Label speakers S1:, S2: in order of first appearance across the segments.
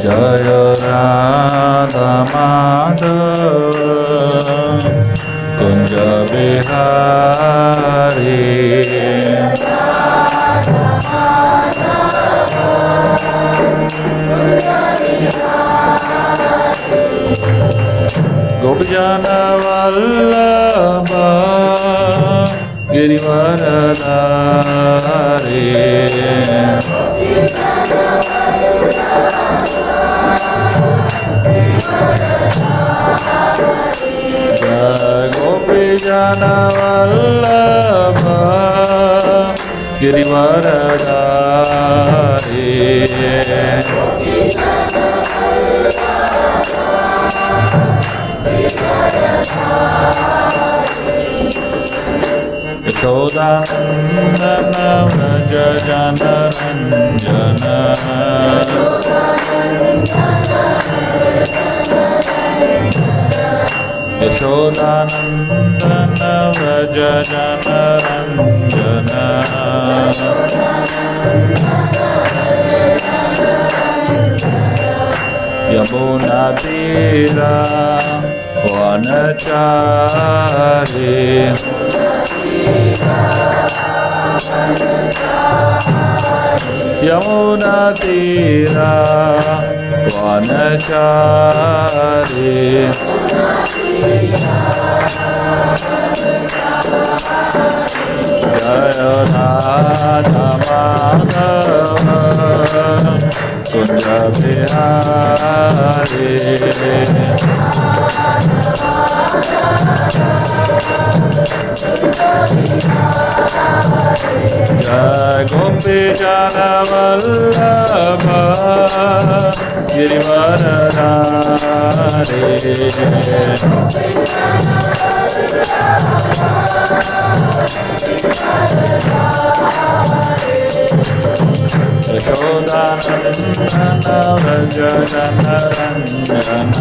S1: जय राधा माधव कुंज बिहारी गोपीजन वल्लभ गिरिवरधारी जय गोपीजन वल्लभ गिरिवरधारी यशोदानन्दन व्रज जनरञ्जन यशोदानन्दन व्रज जनरञ्जन यमुनातीरा वनचारी यमुनातीरा वनचारी जय राधा माधव कुंज बिहारी जय गोपीजन वल्लभ गिरिवरधारी यशोदानन्दन व्रज जनरञ्जन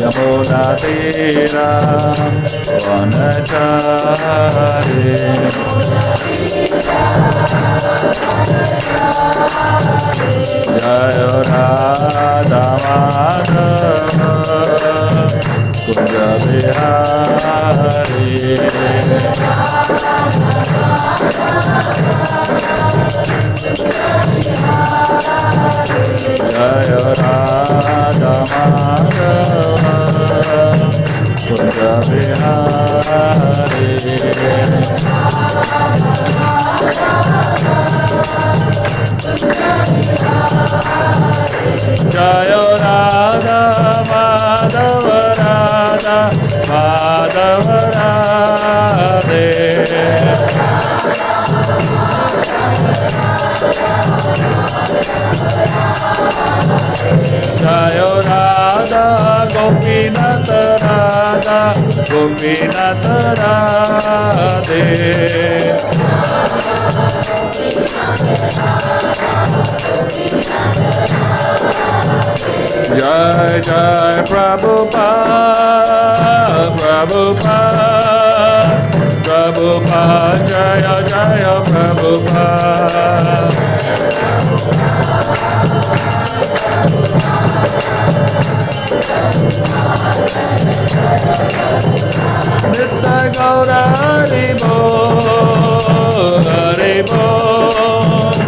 S1: यमुनातीरा वनचारी जय राधा माधव कुंज बिहारी जय राधा माधव कुंज बिहारी जय राधा माधव राधा माधव राधे जय राधा गोपीनाथ राधा गोपीनाथ राधे जय जय प्रभुपाद प्रभुपाद प्रभुपाद जय जय प्रभुपाद नित्य गौर हरि बोल हरि बोल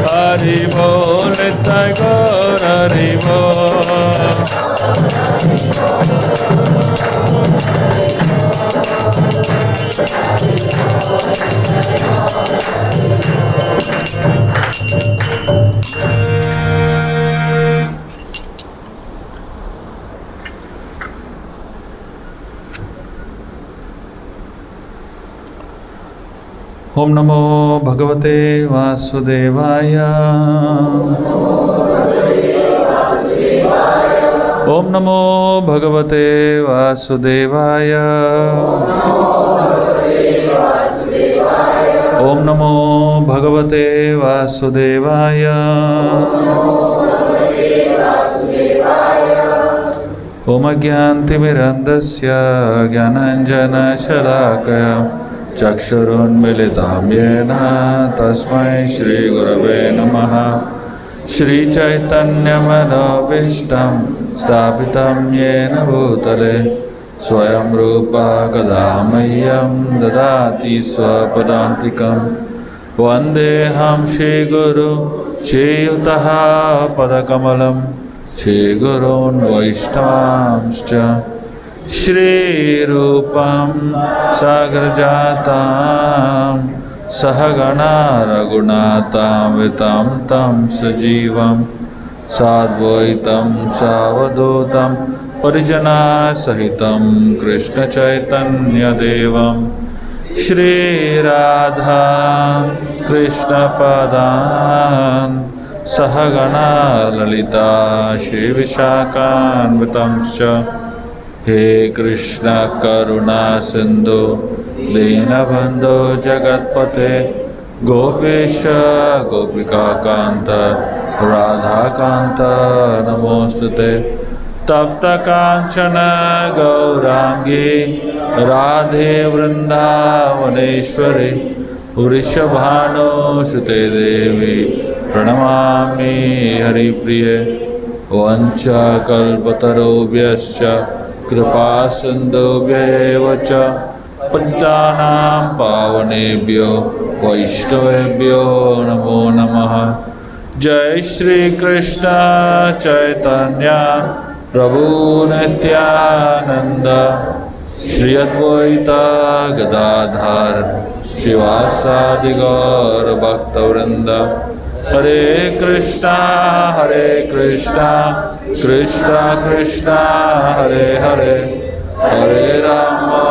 S1: हरि बोल नित्य गौर हरि बोल ओम नमो भगवते वासुदेवाय ओम नमो भगवते वासुदेवाय ओम नमो भगवते वासुदेवाय Om Agyantimirandasya Gyananjanashalaakaya Chakshurunmilitam Yena Tasmai Shri Gurave Namaha. Shri Chaitanya Manobishtam Sthapitam Yena Bhutale Swayam Rupa Kadamayyam Dadati Swapadantikam Vandeham Shri Guru Shri Yutaha Padakamalam Shri Gurun Vaishnavamscha Shri Rupam Sagrajatam Sahagana Raghunatam Vitam Tam Sajivam Sadvaitam Savadotam Parijana Sahitam Krishna Chaitanya Devam Shri Radha Krishna Padan Sahagana Lalita Shri Vishakhan Vitamscha He Krishna Karuna Sindhu Leena Bandhu Jagatpate Gopesha Gopika Kanta Radha Kanta Namostute Tapta Kanchana Gaurangi Radhe Vrindavaneshwari Urishabhanu Shute Devi Pranamami Haripriye Vancha Kalpatarobhyascha Kripa Sindhubhyevacha Pantanam Pavanebhyo Vaishnavebhyo Namo Namaha. Jai Shri Krishna Chaitanya Prabhu Nityananda Shri Advaita Gadadhar Shivasadi Gaur Bhaktavrinda. Hare Krishna Krishna Krishna Hare Hare Hare Rama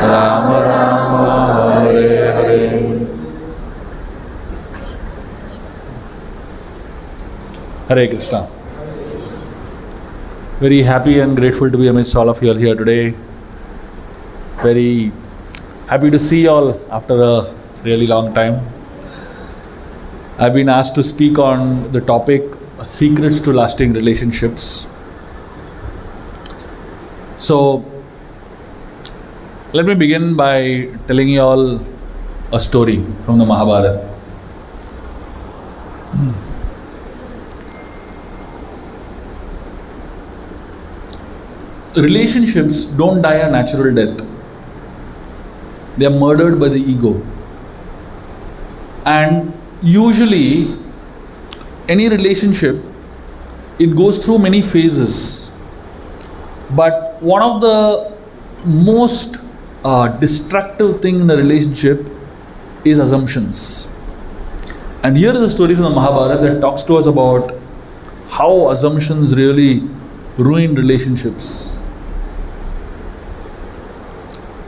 S1: Rama Rama Hare Hare. Hare Krishna. Very happy and grateful to be amidst all of you all here today. Very happy to see you all after a really long time. I've been asked to speak on the topic secrets to lasting relationships. So let me begin by telling you all a story from the Mahabharata. Relationships don't die a natural death. They are murdered by the ego. And usually, any relationship, it goes through many phases. But one of the most destructive thing in a relationship is assumptions. And here is a story from the Mahabharata that talks to us about how assumptions really ruin relationships.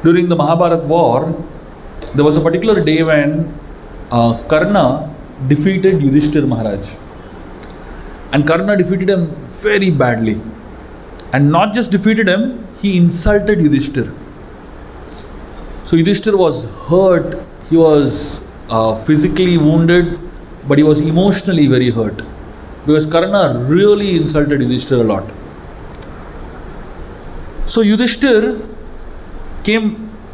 S1: During the Mahabharata war, there was a particular day when Karna defeated Yudhishthir Maharaj. And Karna defeated him very badly. And not just defeated him, he insulted Yudhishthir. So Yudhishthir was hurt, he was physically wounded, but he was emotionally very hurt. Because Karna really insulted Yudhishthir a lot. So Yudhishthir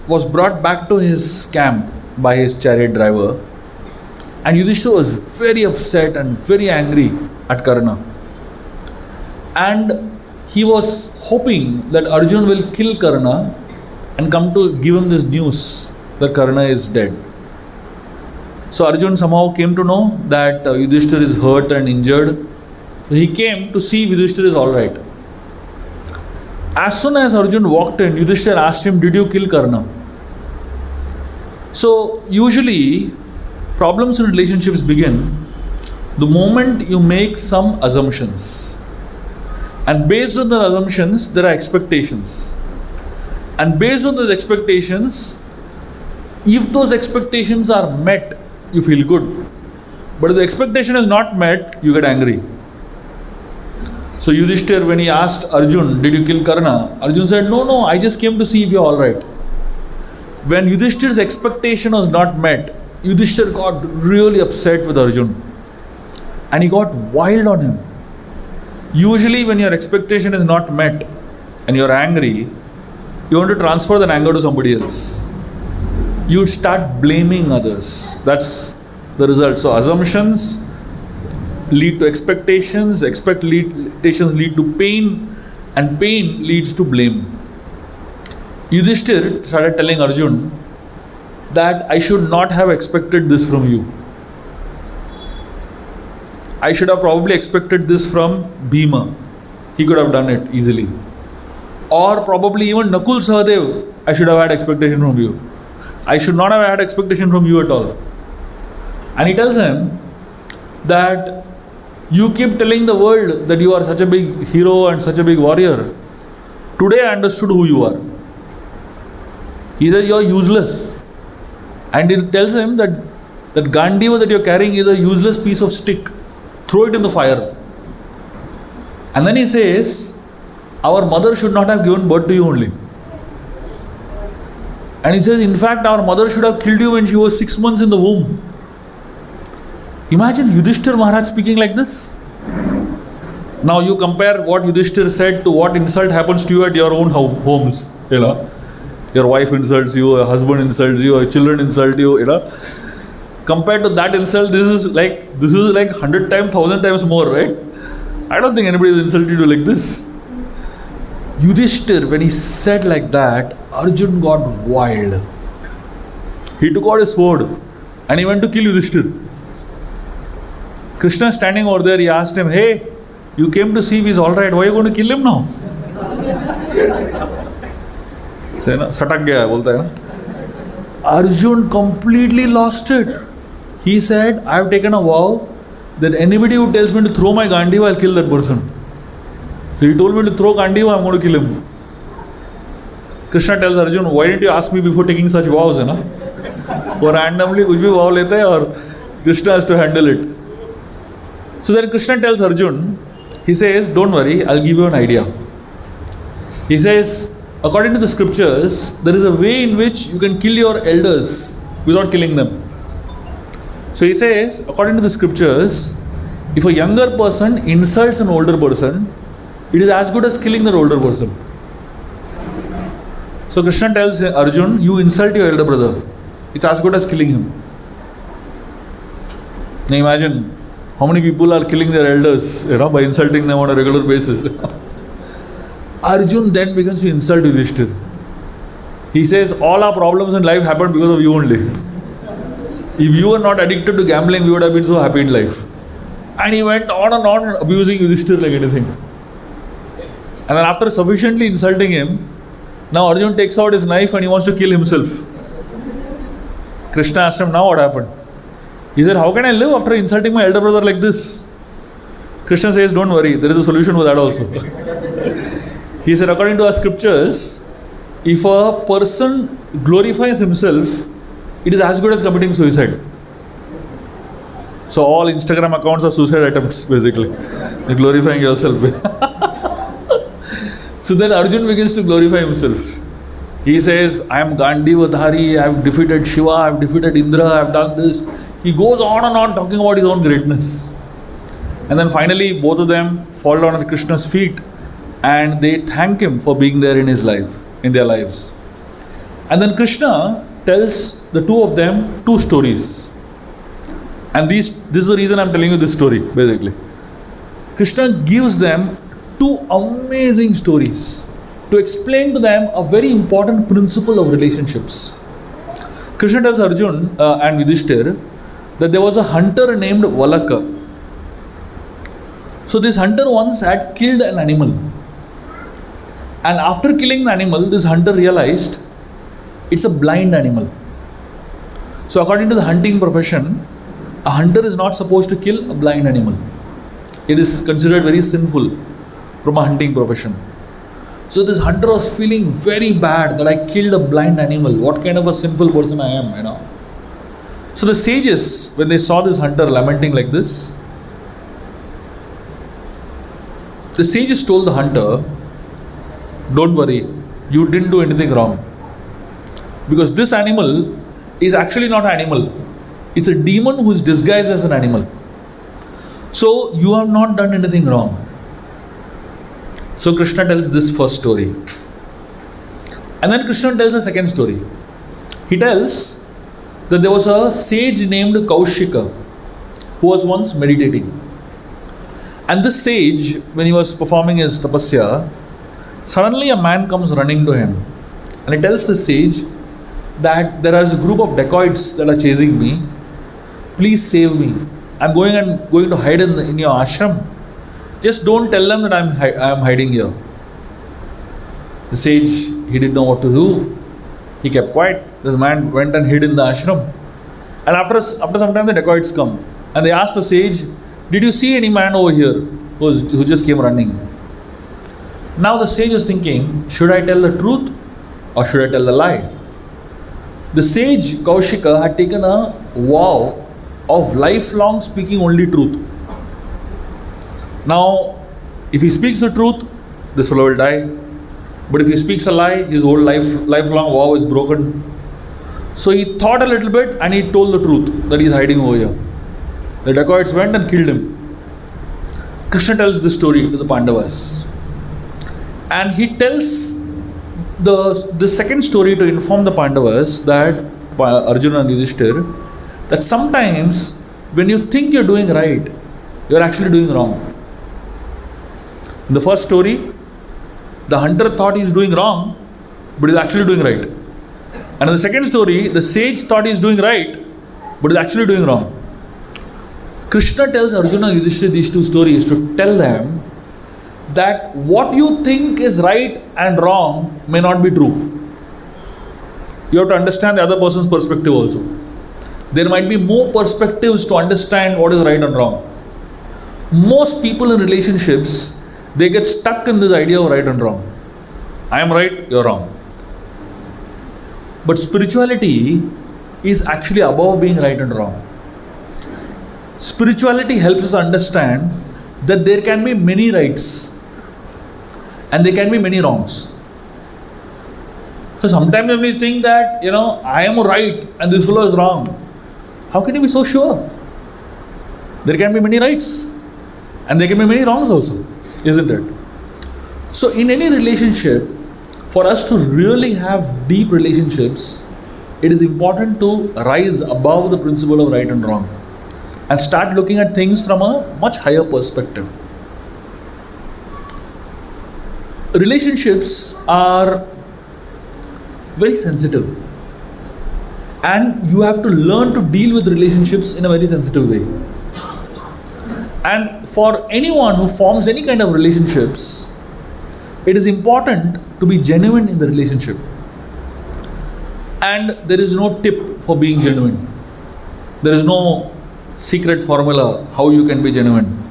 S1: was brought back to his camp by his chariot driver. And Yudhishthira was very upset and very angry at Karna. And he was hoping that Arjuna will kill Karna and come to give him this news that Karna is dead. So Arjuna somehow came to know that Yudhishthira is hurt and injured. So he came to see if Yudhishthira is alright. As soon as Arjuna walked in, Yudhishthira asked him, "Did you kill Karna?" So usually problems in relationships begin the moment you make some assumptions. And based on the assumptions, there are expectations. And based on those expectations, if those expectations are met, you feel good. But if the expectation is not met, you get angry. So Yudhishthir, when he asked Arjun, "Did you kill Karna?" Arjun said, No, I just came to see if you're alright. When Yudhishthir's expectation was not met, Yudhishthir got really upset with Arjun. And he got wild on him. Usually, when your expectation is not met and you're angry, you want to transfer that anger to somebody else. You start blaming others. That's the result. So, assumptions lead to expectations, expectations lead to pain, and pain leads to blame. Yudhishthir started telling Arjun that I should not have expected this from you. I should have probably expected this from Bhima. He could have done it easily. Or probably even Nakul Sahadev, I should have had expectation from you. I should not have had expectation from you at all. And he tells him that you keep telling the world that you are such a big hero and such a big warrior. Today I understood who you are. He said you are useless. And he tells him that Gandiva that you are carrying is a useless piece of stick. Throw it in the fire. And then he says, our mother should not have given birth to you only. And he says, in fact, our mother should have killed you when she was 6 months in the womb. Imagine Yudhishthir Maharaj speaking like this. Now you compare what Yudhishthir said to what insult happens to you at your own homes. You know, your wife insults you, your husband insults you, your children insult you. You know, compared to that insult, this is like 100 times, 1,000 times more, right? I don't think anybody has insulted you like this. Yudhishthir, when he said like that, Arjun got wild. He took out his sword and he went to kill Yudhishthir. Krishna standing over there, he asked him, hey, you came to see if he's alright, why are you going to kill him now? Say na, satak gaya bolta hai na. Arjun completely lost it. He said, I have taken a vow that anybody who tells me to throw my Gandiva, I'll kill that person. So he told me to throw Gandiva, I'm going to kill him. Krishna tells Arjun, why didn't you ask me before taking such vows? Hai na? Or randomly kuch bhi vow leta hai aur Krishna has to handle it. So then Krishna tells Arjun, he says, don't worry, I'll give you an idea. He says, according to the scriptures, there is a way in which you can kill your elders without killing them. So he says, according to the scriptures, if a younger person insults an older person, it is as good as killing that older person. So Krishna tells Arjun, you insult your elder brother. It's as good as killing him. Now imagine how many people are killing their elders, by insulting them on a regular basis. Arjun then begins to insult Yudhishthir. He says, all our problems in life happened because of you only. If you were not addicted to gambling, we would have been so happy in life. And he went on and on abusing Yudhishthir like anything. And then after sufficiently insulting him, now Arjun takes out his knife and he wants to kill himself. Krishna asked him, now what happened? He said, how can I live after insulting my elder brother like this? Krishna says, don't worry, there is a solution for that also. He said, according to our scriptures, if a person glorifies himself, it is as good as committing suicide. So all Instagram accounts are suicide attempts, basically. You're glorifying yourself. So then Arjun begins to glorify himself. He says, I am Gandivadhari, I have defeated Shiva, I have defeated Indra, I have done this. He goes on and on talking about his own greatness. And then finally both of them fall down at Krishna's feet and they thank him for being there in his life, in their lives. And then Krishna tells the two of them two stories. And this is the reason I'm telling you this story, basically. Krishna gives them two amazing stories to explain to them a very important principle of relationships. Krishna tells Arjun and Yudhishthir that there was a hunter named Valaka. So this hunter once had killed an animal. And after killing the animal, this hunter realized it's a blind animal. So according to the hunting profession, a hunter is not supposed to kill a blind animal. It is considered very sinful from a hunting profession. So this hunter was feeling very bad that I killed a blind animal. What kind of a sinful person I am, So the sages, when they saw this hunter lamenting like this, the sages told the hunter, don't worry, you didn't do anything wrong. Because this animal is actually not an animal. It's a demon who is disguised as an animal. So you have not done anything wrong. So Krishna tells this first story. And then Krishna tells a second story. He tells that there was a sage named Kaushika who was once meditating. And this sage, when he was performing his tapasya, suddenly a man comes running to him. And he tells the sage that there is a group of dacoits that are chasing me. Please save me. I'm going to hide in your ashram. Just don't tell them that I'm hiding here. The sage, he didn't know what to do. He kept quiet. This man went and hid in the ashram. And after some time, the dacoits come. And they ask the sage, did you see any man over here who just came running? Now the sage is thinking, should I tell the truth or should I tell the lie? The sage Kaushika had taken a vow of lifelong speaking only truth. Now, if he speaks the truth, this fellow will die. But if he speaks a lie, his whole lifelong vow is broken. So he thought a little bit and he told the truth that he is hiding over here. The dacoits went and killed him. Krishna tells this story to the Pandavas. And he tells the second story to inform the Pandavas that Arjuna and Yudhishthir, that sometimes when you think you're doing right, you're actually doing wrong. In the first story, the hunter thought he's doing wrong, but he's actually doing right. And in the second story, the sage thought he's doing right, but he's actually doing wrong. Krishna tells Arjuna and Yudhishthira these two stories to tell them that what you think is right and wrong may not be true. You have to understand the other person's perspective also. There might be more perspectives to understand what is right and wrong. Most people in relationships, they get stuck in this idea of right and wrong. I am right, you are wrong. But spirituality is actually above being right and wrong. Spirituality helps us understand that there can be many rights and there can be many wrongs. So sometimes when we think that, I am right and this fellow is wrong, how can you be so sure? There can be many rights and there can be many wrongs also, isn't it? So in any relationship, for us to really have deep relationships, it is important to rise above the principle of right and wrong and start looking at things from a much higher perspective. Relationships are very sensitive, and you have to learn to deal with relationships in a very sensitive way. And for anyone who forms any kind of relationships, it is important to be genuine in the relationship. And there is no tip for being genuine. There is no secret formula how you can be genuine.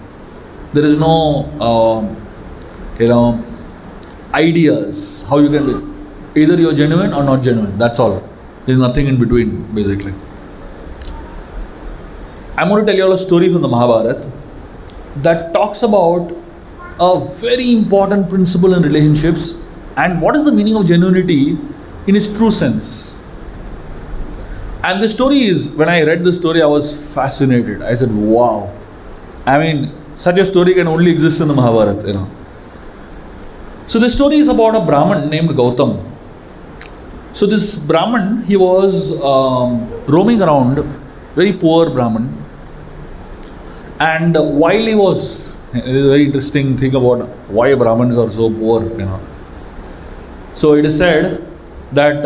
S1: There is no ideas how you can be. Either you're genuine or not genuine. That's all. There's nothing in between, basically. I'm going to tell you all a story from the Mahabharata that talks about a very important principle in relationships and what is the meaning of genuinity in its true sense. And the story is, when I read the story, I was fascinated. I said, wow. I mean, such a story can only exist in the Mahabharata, So the story is about a Brahmin named Gautam. So this Brahmin, he was roaming around, very poor Brahmin. And while he was, it is a very interesting thing about why Brahmins are so poor, So it is said that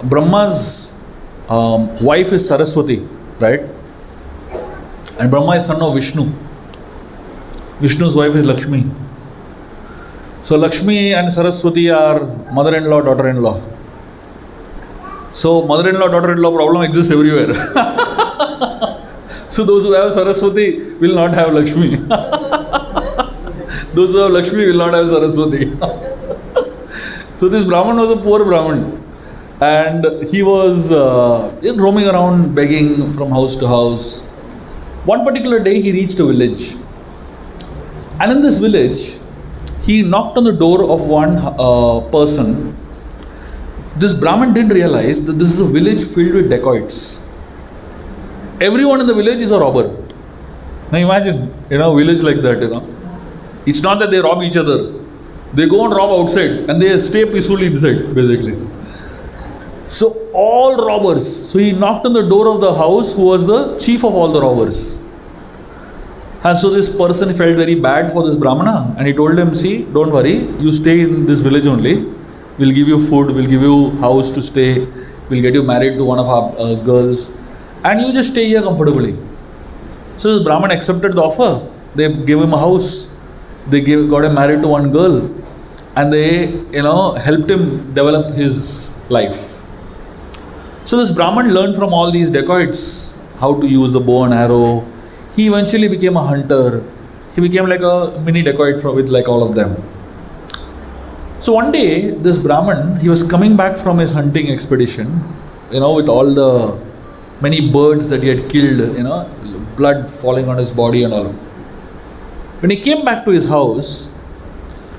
S1: Brahma's wife is Saraswati, right? And Brahma is son of Vishnu. Vishnu's wife is Lakshmi. So Lakshmi and Saraswati are mother-in-law, daughter-in-law. So mother-in-law, daughter-in-law problem exists everywhere. So those who have Saraswati will not have Lakshmi. Those who have Lakshmi will not have Saraswati. So this Brahman was a poor Brahman. And he was roaming around begging from house to house. One particular day he reached a village. And in this village, he knocked on the door of one person. This Brahmin didn't realize that this is a village filled with dacoits. Everyone in the village is a robber. Now imagine, a village like that, It's not that they rob each other. They go and rob outside and they stay peacefully inside, basically. So all robbers. So he knocked on the door of the house, who was the chief of all the robbers. And so this person felt very bad for this Brahmana, and he told him, see, don't worry, you stay in this village only. We'll give you food, we'll give you house to stay, we'll get you married to one of our girls, and you just stay here comfortably. So this Brahman accepted the offer. They gave him a house. They got him married to one girl, and they, helped him develop his life. So this Brahman learned from all these dacoits how to use the bow and arrow. He eventually became a hunter. He became like a mini dacoit with like all of them. So one day, this Brahman, he was coming back from his hunting expedition, with all the many birds that he had killed, blood falling on his body and all. When he came back to his house,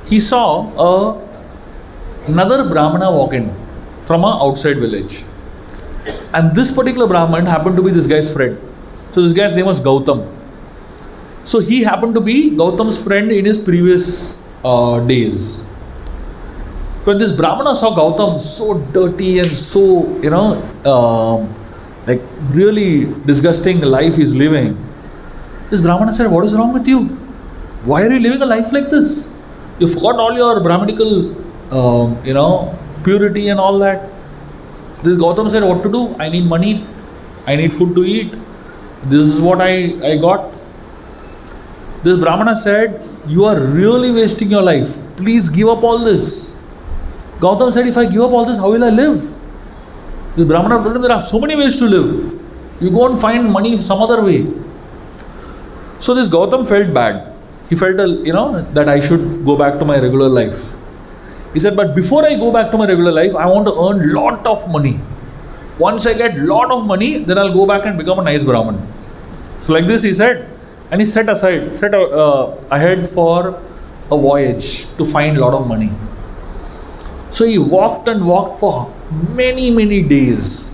S1: he saw another Brahmana walk in from an outside village. And this particular Brahman happened to be this guy's friend. So this guy's name was Gautam. So he happened to be Gautam's friend in his previous days. When this Brahmana saw Gautam so dirty and so, like really disgusting life he's living, this Brahmana said, what is wrong with you? Why are you living a life like this? You forgot all your Brahmanical, purity and all that. This Gautam said, what to do? I need money. I need food to eat. This is what I got. This Brahmana said, you are really wasting your life. Please give up all this. Gautam said, if I give up all this, how will I live? This Brahmana told him, there are so many ways to live. You go and find money some other way. So this Gautam felt bad. He felt, that I should go back to my regular life. He said, but before I go back to my regular life, I want to earn lot of money. Once I get lot of money, then I'll go back and become a nice Brahman. So like this he said, and he set ahead for a voyage to find lot of money. So he walked and walked for many days.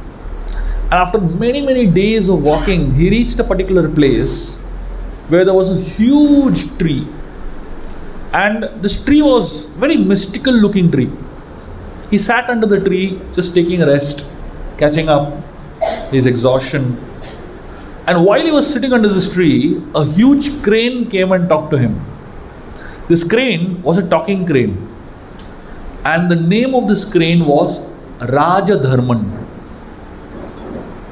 S1: And after many days of walking, he reached a particular place where there was a huge tree. And this tree was very mystical looking tree. He sat under the tree just taking a rest, catching up his exhaustion. And while he was sitting under this tree, a huge crane came and talked to him. This crane was a talking crane. And the name of this crane was Rajadharman.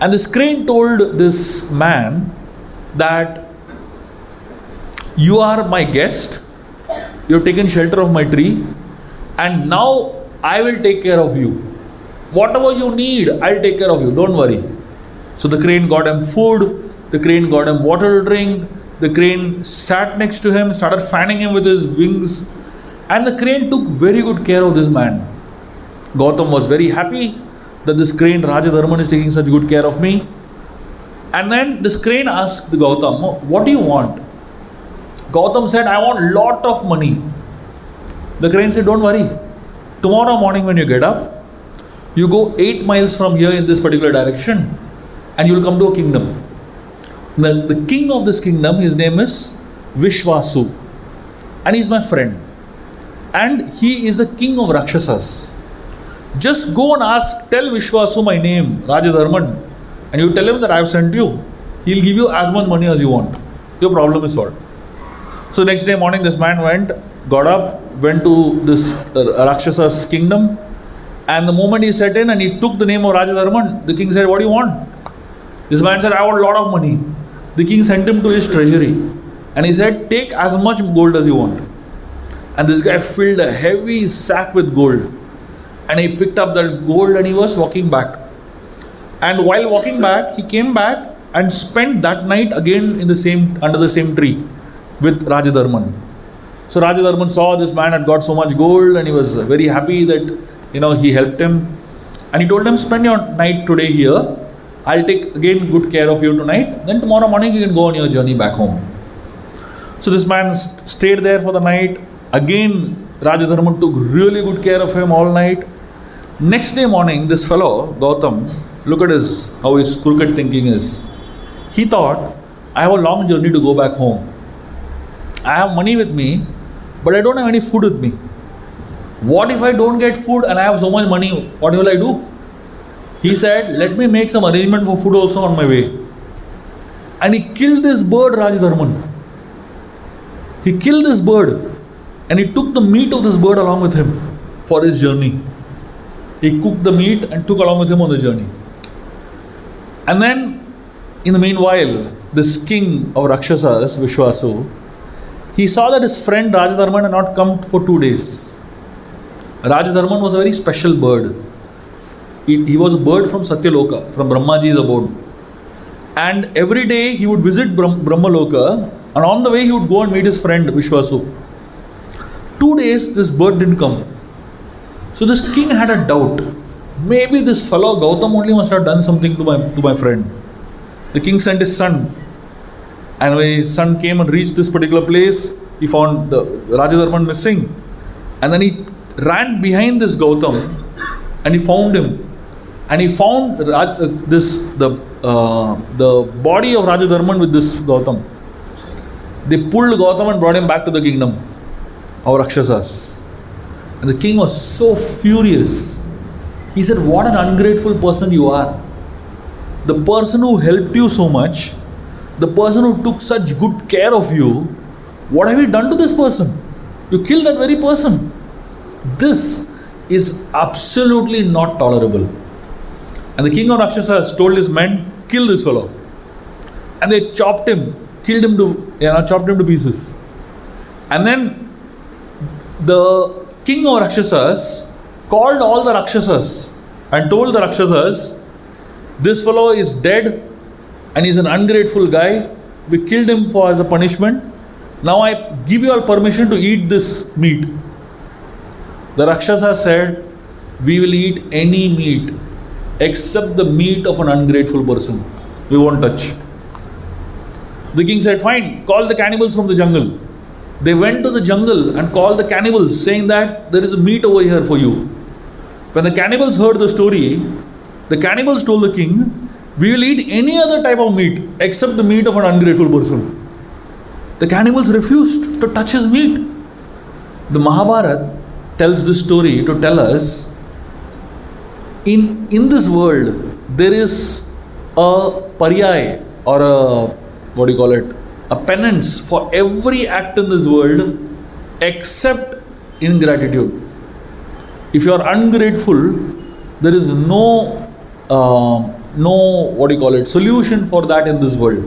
S1: And this crane told this man that you are my guest. You've taken shelter of my tree, and now I will take care of you. Whatever you need, I'll take care of you. Don't worry. So the crane got him food, the crane got him water to drink, the crane sat next to him, started fanning him with his wings, and the crane took very good care of this man. Gautam was very happy that this crane Rajadharman is taking such good care of me. And then this crane asked Gautam, what do you want? Gautam said, I want lot of money. The crane said, don't worry. Tomorrow morning when you get up, you go 8 miles from here in this particular direction and you will come to a kingdom. The king of this kingdom, his name is Vishvasu, and he is my friend. And he is the king of Rakshasas. Just go and tell Vishvasu my name, Rajadharman, and you tell him that I have sent you. He will give you as much money as you want. Your problem is solved. So next day morning, this man got up, went to this Rakshasas kingdom, and the moment he set in and he took the name of Rajadharman, the king said, what do you want? This man said, I want a lot of money. The king sent him to his treasury, and he said, take as much gold as you want. And this guy filled a heavy sack with gold, and he picked up that gold and he was walking back. And while walking back, he came back and spent that night again under the same tree with Rajadharman. So Rajadharman saw this man had got so much gold, and he was very happy that he helped him. And he told him, spend your night today here. I'll take again good care of you tonight. Then tomorrow morning you can go on your journey back home. So this man stayed there for the night. Again, Rajadharman took really good care of him all night. Next day morning, this fellow, Gautam, look at how his crooked thinking is. He thought, I have a long journey to go back home. I have money with me, but I don't have any food with me. What if I don't get food and I have so much money? What will I do? He said, let me make some arrangement for food also on my way. And he killed this bird, Rajadharman. He killed this bird and he took the meat of this bird along with him for his journey. He cooked the meat and took along with him on the journey. And then, in the meanwhile, this king of Rakshasas, Vishwasu, he saw that his friend Rajadharman had not come for 2 days. Rajadharman was a very special bird. He was a bird from Satyaloka, from Brahmaji's abode. And every day he would visit Brahmaloka, and on the way he would go and meet his friend Vishwasu. 2 days this bird didn't come. So this king had a doubt. Maybe this fellow Gautam only must have done something to my friend. The king sent his son. And when his son came and reached this particular place, he found the Rajadharman missing. And then he ran behind this Gautam and he found him. And he found the body of Rajadharman with this Gautam. They pulled Gautam and brought him back to the kingdom of Rakshasas. And the king was so furious. He said, what an ungrateful person you are. The person who helped you so much, the person who took such good care of you, what have you done to this person? You killed that very person. This is absolutely not tolerable. And the king of Rakshasas told his men, kill this fellow. And they chopped him, chopped him to pieces. And then the king of Rakshasas called all the Rakshasas and told the Rakshasas, this fellow is dead and he's an ungrateful guy. We killed him as a punishment. Now I give you all permission to eat this meat. The Rakshasas said, we will eat any meat except the meat of an ungrateful person. We won't touch. The king said, fine, call the cannibals from the jungle. They went to the jungle and called the cannibals, saying that there is a meat over here for you. When the cannibals heard the story, the cannibals told the king, we will eat any other type of meat except the meat of an ungrateful person. The cannibals refused to touch his meat. The Mahabharata tells this story to tell us, in this world, there is a paryay or a penance for every act in this world except ingratitude. If you are ungrateful, there is no solution for that in this world.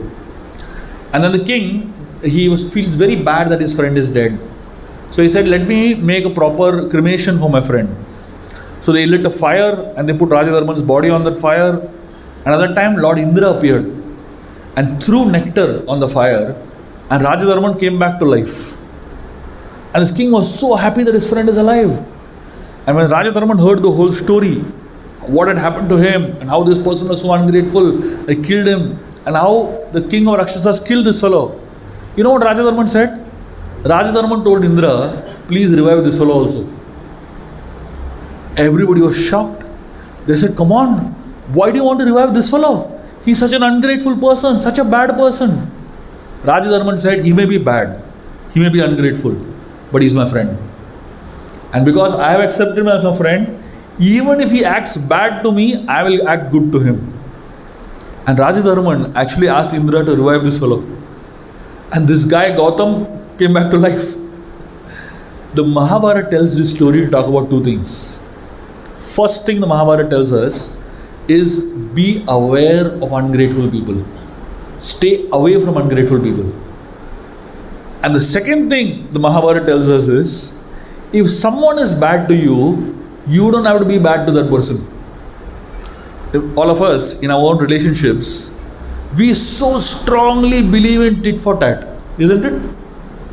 S1: And then the king, feels very bad that his friend is dead. So he said, let me make a proper cremation for my friend. So they lit a fire and they put Rajadharman's body on that fire. Another time Lord Indra appeared and threw nectar on the fire, and Rajadharman came back to life. And his king was so happy that his friend is alive. And when Rajadharman heard the whole story, what had happened to him and how this person was so ungrateful, they killed him, and how the king of Rakshasas killed this fellow. You know what Rajadharman said? Rajadharman told Indra, please revive this fellow also. Everybody was shocked. They said, come on, why do you want to revive this fellow? He's such an ungrateful person, such a bad person. Rajadharman said, he may be bad, he may be ungrateful, but he's my friend. And because I have accepted him as my friend, even if he acts bad to me, I will act good to him. And Rajadharman actually asked Indra to revive this fellow. And this guy, Gautam, came back to life. The Mahabharata tells this story to talk about two things. First thing the Mahabharata tells us is be aware of ungrateful people. Stay away from ungrateful people. And the second thing the Mahabharata tells us is, if someone is bad to you, you don't have to be bad to that person. All of us in our own relationships, we so strongly believe in tit for tat, isn't it?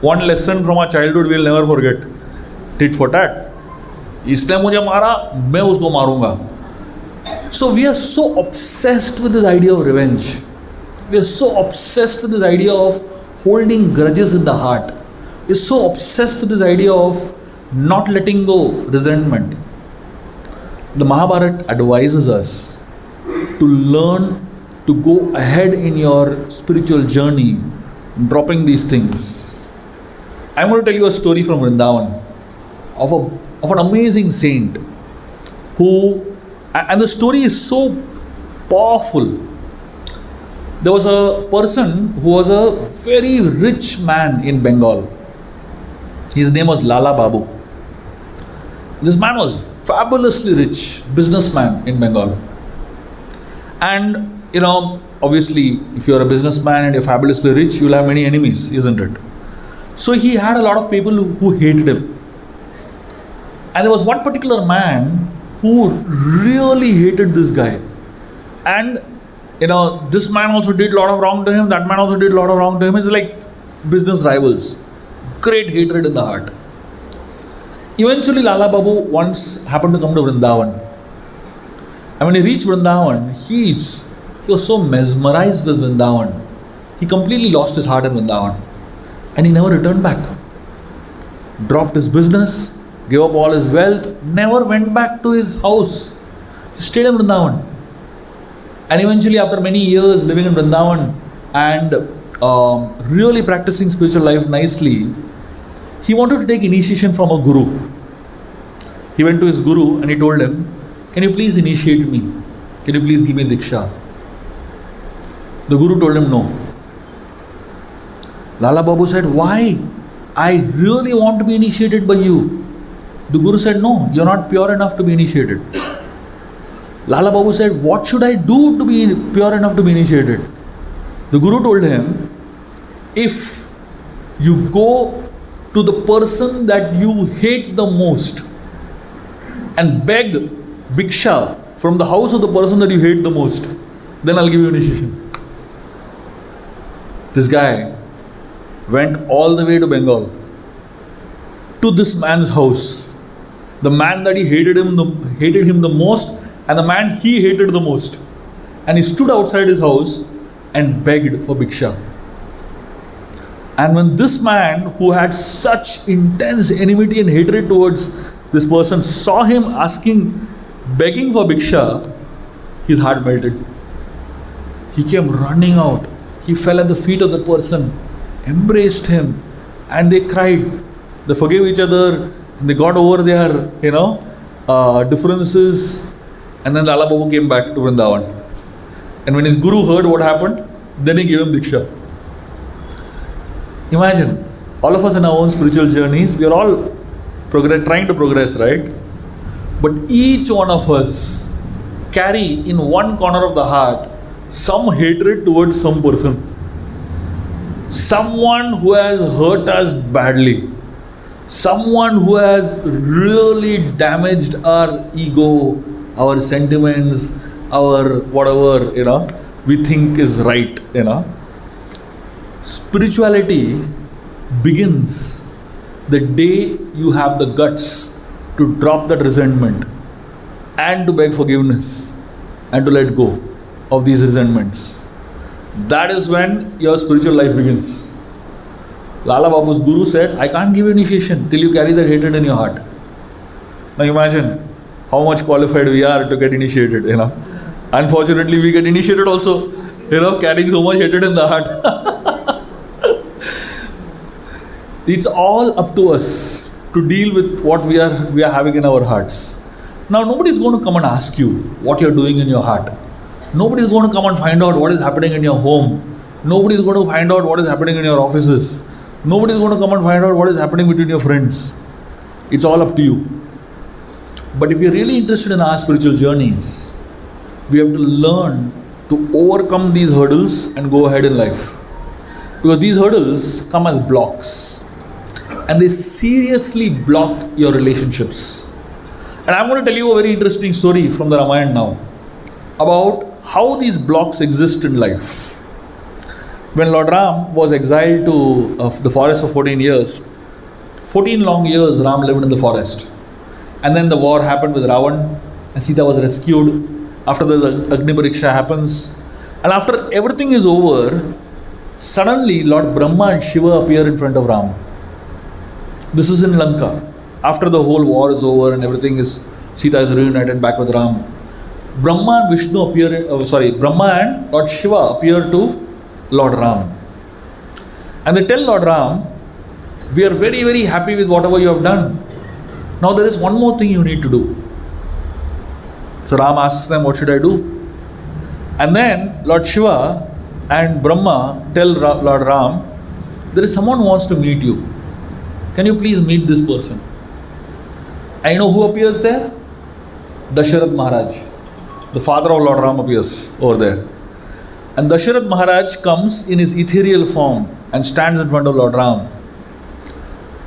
S1: One lesson from our childhood we'll never forget. Tit for tat. इसने मुझे मारा, मैं उसको मारूंगा. So we are so obsessed with this idea of revenge. We are so obsessed with this idea of holding grudges in the heart. We are so obsessed with this idea of not letting go resentment. The Mahabharata advises us to learn to go ahead in your spiritual journey, dropping these things. I'm going to tell you a story from Vrindavan of an amazing saint and the story is so powerful. There was a person who was a very rich man in Bengal. His name was Lala Babu. This man was fabulously rich businessman in Bengal. And obviously, if you're a businessman and you're fabulously rich, you'll have many enemies, isn't it? So he had a lot of people who hated him. And there was one particular man who really hated this guy. And this man also did a lot of wrong to him, that man also did a lot of wrong to him. It's like business rivals. Great hatred in the heart. Eventually, Lala Babu once happened to come to Vrindavan. And when he reached Vrindavan, he was so mesmerized with Vrindavan. He completely lost his heart in Vrindavan. And he never returned back. Dropped his business, gave up all his wealth, never went back to his house. He stayed in Vrindavan. And eventually, after many years living in Vrindavan and really practicing spiritual life nicely, he wanted to take initiation from a guru. He went to his guru and he told him, "Can you please initiate me? Can you please give me Diksha?" The guru told him no. Lala Babu said, "Why? I really want to be initiated by you." The guru said, "No, you're not pure enough to be initiated." Lala Babu said, "What should I do to be pure enough to be initiated?" The guru told him, "If you go to the person that you hate the most and beg Bhiksha from the house of the person that you hate the most, then I'll give you initiation." This guy went all the way to Bengal, to this man's house. The man that he hated him the most, and the man he hated the most. And he stood outside his house and begged for Bhiksha. And when this man, who had such intense enmity and hatred towards this person, saw him begging for Bhiksha, his heart melted. He came running out. He fell at the feet of the person, embraced him, and they cried. They forgave each other. They got over their, differences. And then Lala Babu came back to Vrindavan. And when his guru heard what happened, then he gave him Diksha. Imagine, all of us in our own spiritual journeys, we are all trying to progress, right? But each one of us carry in one corner of the heart some hatred towards some person. Someone who has hurt us badly. Someone who has really damaged our ego, our sentiments, our whatever, we think is right, Spirituality begins the day you have the guts to drop that resentment and to beg forgiveness and to let go of these resentments. That is when your spiritual life begins. Lala Babu's guru said, "I can't give you initiation till you carry that hatred in your heart." Now imagine how much qualified we are to get initiated, Unfortunately, we get initiated also, carrying so much hatred in the heart. It's all up to us to deal with what we are having in our hearts. Now, nobody is going to come and ask you what you're doing in your heart. Nobody is going to come and find out what is happening in your home. Nobody is going to find out what is happening in your offices. Nobody is going to come and find out what is happening between your friends. It's all up to you. But if you're really interested in our spiritual journeys, we have to learn to overcome these hurdles and go ahead in life. Because these hurdles come as blocks. And they seriously block your relationships. And I'm going to tell you a very interesting story from the Ramayana now about how these blocks exist in life. When Lord Ram was exiled to the forest for 14 years, 14 long years Ram lived in the forest. And then the war happened with Ravan and Sita was rescued. After the Agni Pariksha happens, and after everything is over, suddenly Lord Brahma and Shiva appear in front of Ram. This is in Lanka. After the whole war is over and everything is, Sita is reunited back with Ram. Brahma and Lord Shiva appear to Lord Ram. And they tell Lord Ram We are very, very happy with whatever you have done. Now there is one more thing you need to do. So Ram asks them, what should I do? And then Lord Shiva and Brahma tell Lord Ram, there is someone who wants to meet you. Can you please meet this person? And you know who appears there? Dasharath Maharaj. The father of Lord Ram appears over there. And Dasharath Maharaj comes in his ethereal form and stands in front of Lord Ram.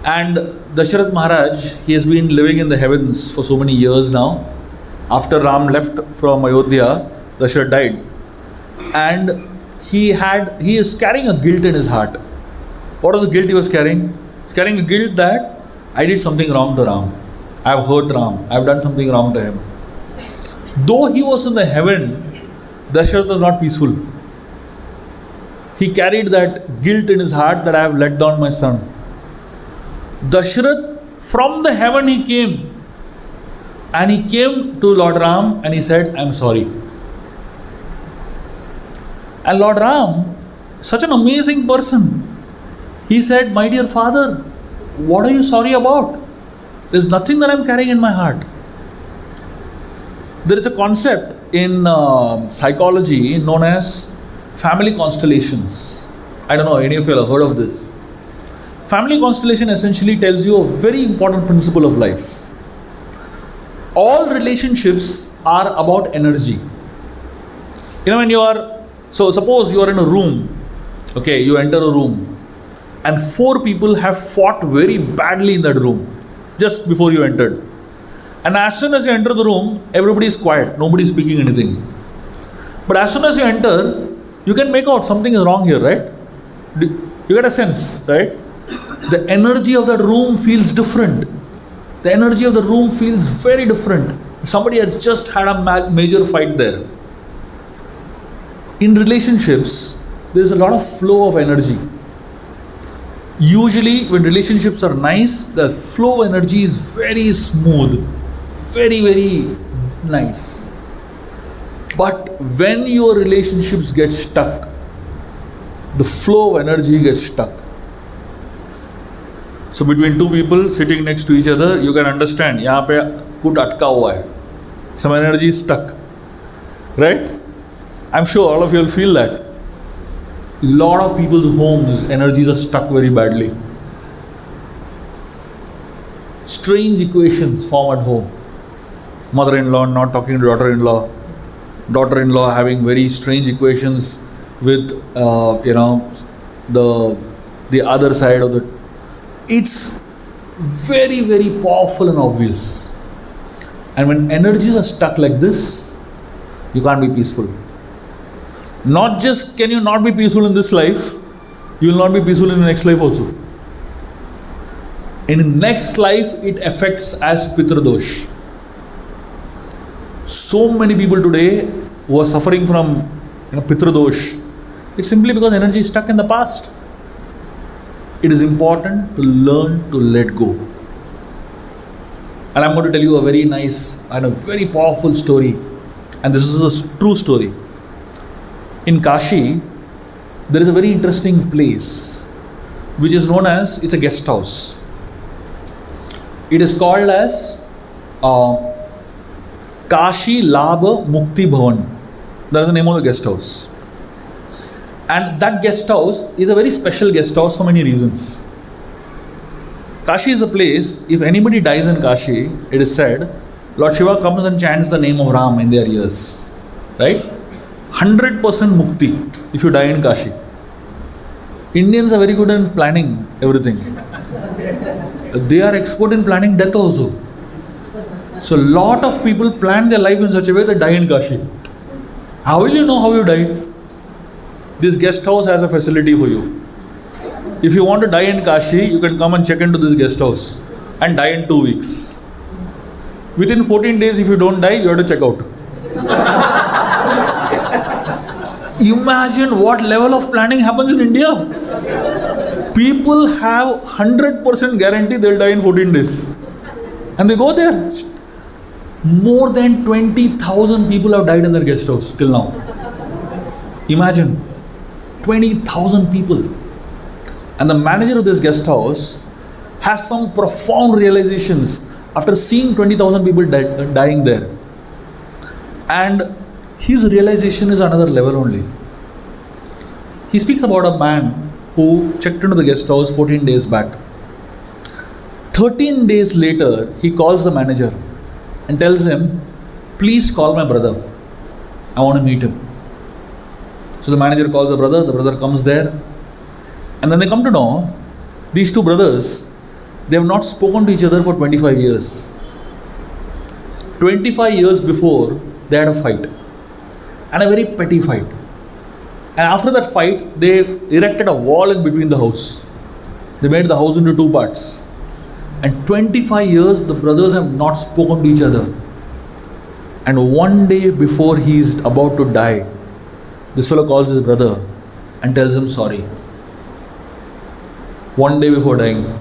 S1: And Dasharath Maharaj, he has been living in the heavens for so many years now. After Ram left from Ayodhya, Dasharath died. And he is carrying a guilt in his heart. What was the guilt he was carrying? He's carrying a guilt that I did something wrong to Ram. I have hurt Ram. I have done something wrong to him. Though he was in the heaven, Dasharath was not peaceful. He carried that guilt in his heart that I have let down my son. Dasharath, from the heaven he came. And he came to Lord Ram and he said, I am sorry. And Lord Ram, such an amazing person, he said, my dear father, what are you sorry about? There's nothing that I'm carrying in my heart. There is a concept in psychology known as family constellations. I don't know, any of you have heard of this? Family constellation essentially tells you a very important principle of life. All relationships are about energy. So suppose you are in a room, okay, you enter a room and 4 people have fought very badly in that room just before you entered. And as soon as you enter the room, everybody is quiet, nobody is speaking anything. But as soon as you enter, you can make out something is wrong here, right? You get a sense, right? The energy of that room feels different. The energy of the room feels very different. Somebody has just had a major fight there. In relationships, there is a lot of flow of energy. Usually, when relationships are nice, the flow of energy is very smooth, very, very nice. But when your relationships get stuck, the flow of energy gets stuck. So between 2 people sitting next to each other, you can understand, यहाँ पे कुछ अटका हुआ है. Some energy is stuck, right? I'm sure all of you will feel that. Lot of people's homes, energies are stuck very badly. Strange equations form at home. Mother-in-law not talking to daughter-in-law. Daughter-in-law having very strange equations with, the other side of the. It's very, very powerful and obvious. And when energies are stuck like this, you can't be peaceful. Not just can you not be peaceful in this life, you will not be peaceful in the next life also. In the next life, it affects as Pitradosh. So many people today who are suffering from Pitradosh, it's simply because energy is stuck in the past. It is important to learn to let go. And I'm going to tell you a very nice and a very powerful story. And this is a true story. In Kashi, there is a very interesting place which is known as, it's a guest house. It is called as Kashi Labha Mukti Bhavan. That is the name of the guest house. And that guest house is a very special guest house for many reasons. Kashi is a place, if anybody dies in Kashi, it is said, Lord Shiva comes and chants the name of Ram in their ears. Right? 100% mukti if you die in Kashi. Indians are very good in planning everything. They are expert in planning death also. So lot of people plan their life in such a way they die in Kashi. How will you know how you died? This guest house has a facility for you. If you want to die in Kashi, you can come and check into this guest house and die in 2 weeks. Within 14 days, if you don't die, you have to check out. Imagine what level of planning happens in India. People have 100% guarantee they'll die in 14 days. And they go there. More than 20,000 people have died in their guest house till now. Imagine 20,000 people. And the manager of this guest house has some profound realizations after seeing 20,000 people dying there. And his realization is another level only. He speaks about a man who checked into the guest house 14 days back. 13 days later, he calls the manager and tells him, please call my brother. I want to meet him. So the manager calls the brother comes there. And then they come to know, these two brothers, they have not spoken to each other for 25 years. 25 years before, they had a fight. And a very petty fight. And after that fight, they erected a wall in between the house. They made the house into two parts. And 25 years, the brothers have not spoken to each other. And one day before he is about to die, this fellow calls his brother and tells him sorry. One day before dying.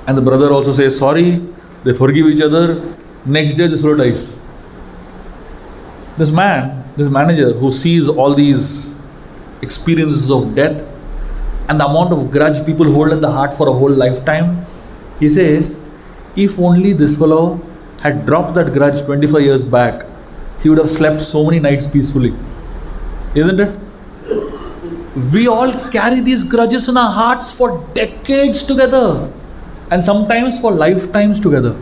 S1: And the brother also says sorry. They forgive each other. Next day, this fellow dies. This man, this manager who sees all these experiences of death and the amount of grudge people hold in the heart for a whole lifetime, he says, if only this fellow had dropped that grudge 25 years back, he would have slept so many nights peacefully. Isn't it? We all carry these grudges in our hearts for decades together and sometimes for lifetimes together.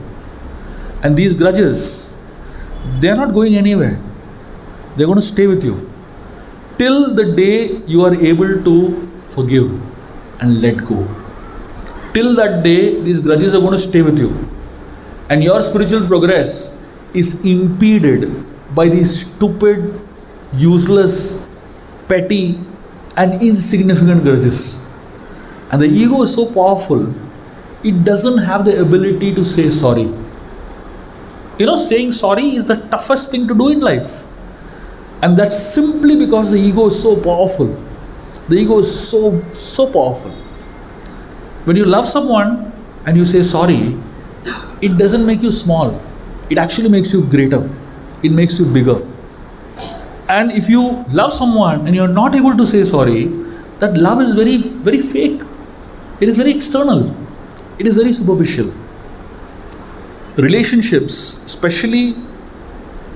S1: And these grudges, they are not going anywhere. They're going to stay with you till the day you are able to forgive and let go. Till that day, these grudges are going to stay with you. And your spiritual progress is impeded by these stupid, useless, petty, and insignificant grudges. And the ego is so powerful, it doesn't have the ability to say sorry. You know, saying sorry is the toughest thing to do in life. And that's simply because the ego is so powerful. The ego is so powerful. When you love someone and you say sorry, it doesn't make you small. It actually makes you greater. It makes you bigger. And if you love someone and you're not able to say sorry, that love is very, very fake. It is very external. It is very superficial. Relationships, especially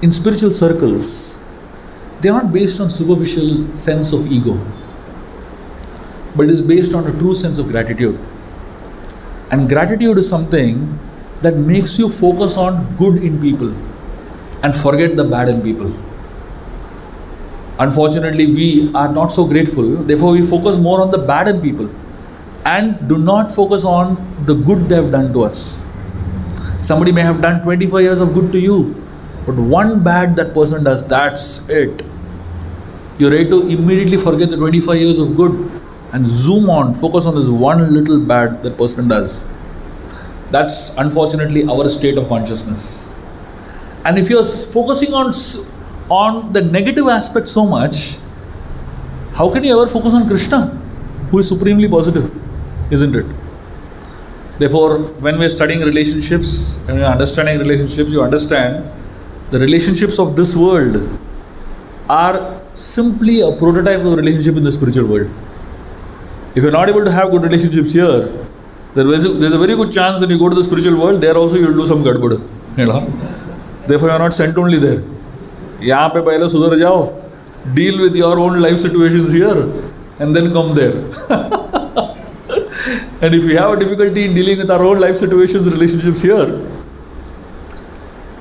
S1: in spiritual circles, they are not based on superficial sense of ego, but it is based on a true sense of gratitude. And gratitude is something that makes you focus on good in people and forget the bad in people. Unfortunately, we are not so grateful, therefore we focus more on the bad in people and do not focus on the good they have done to us. Somebody may have done 25 years of good to you, but one bad that person does, that's it. You're ready to immediately forget the 25 years of good and zoom on, focus on this one little bad that person does. That's unfortunately our state of consciousness. And if you're focusing on the negative aspect so much, how can you ever focus on Krishna, who is supremely positive? Isn't it? Therefore, when we're studying relationships and we're understanding relationships, you understand the relationships of this world are simply a prototype of a relationship in the spiritual world. If you're not able to have good relationships here, there's a very good chance that you go to the spiritual world, there also you'll do some gadbad. Therefore, you're not sent only there. यहाँ पे पहले सुधर जाओ, deal with your own life situations here, and then come there. And if we have a difficulty in dealing with our own life situations, relationships here,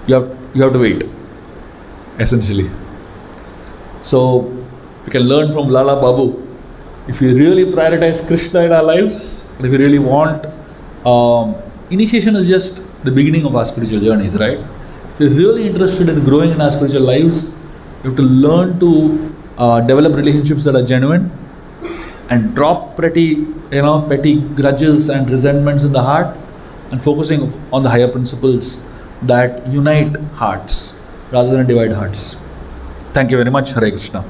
S1: you have to wait, essentially. So we can learn from Lala Babu. If we really prioritize Krishna in our lives, and if we really want, initiation is just the beginning of our spiritual journeys, right? If you're really interested in growing in our spiritual lives, you have to learn to develop relationships that are genuine and drop petty grudges and resentments in the heart and focusing on the higher principles that unite hearts rather than divide hearts. Thank you very much. Hare Krishna.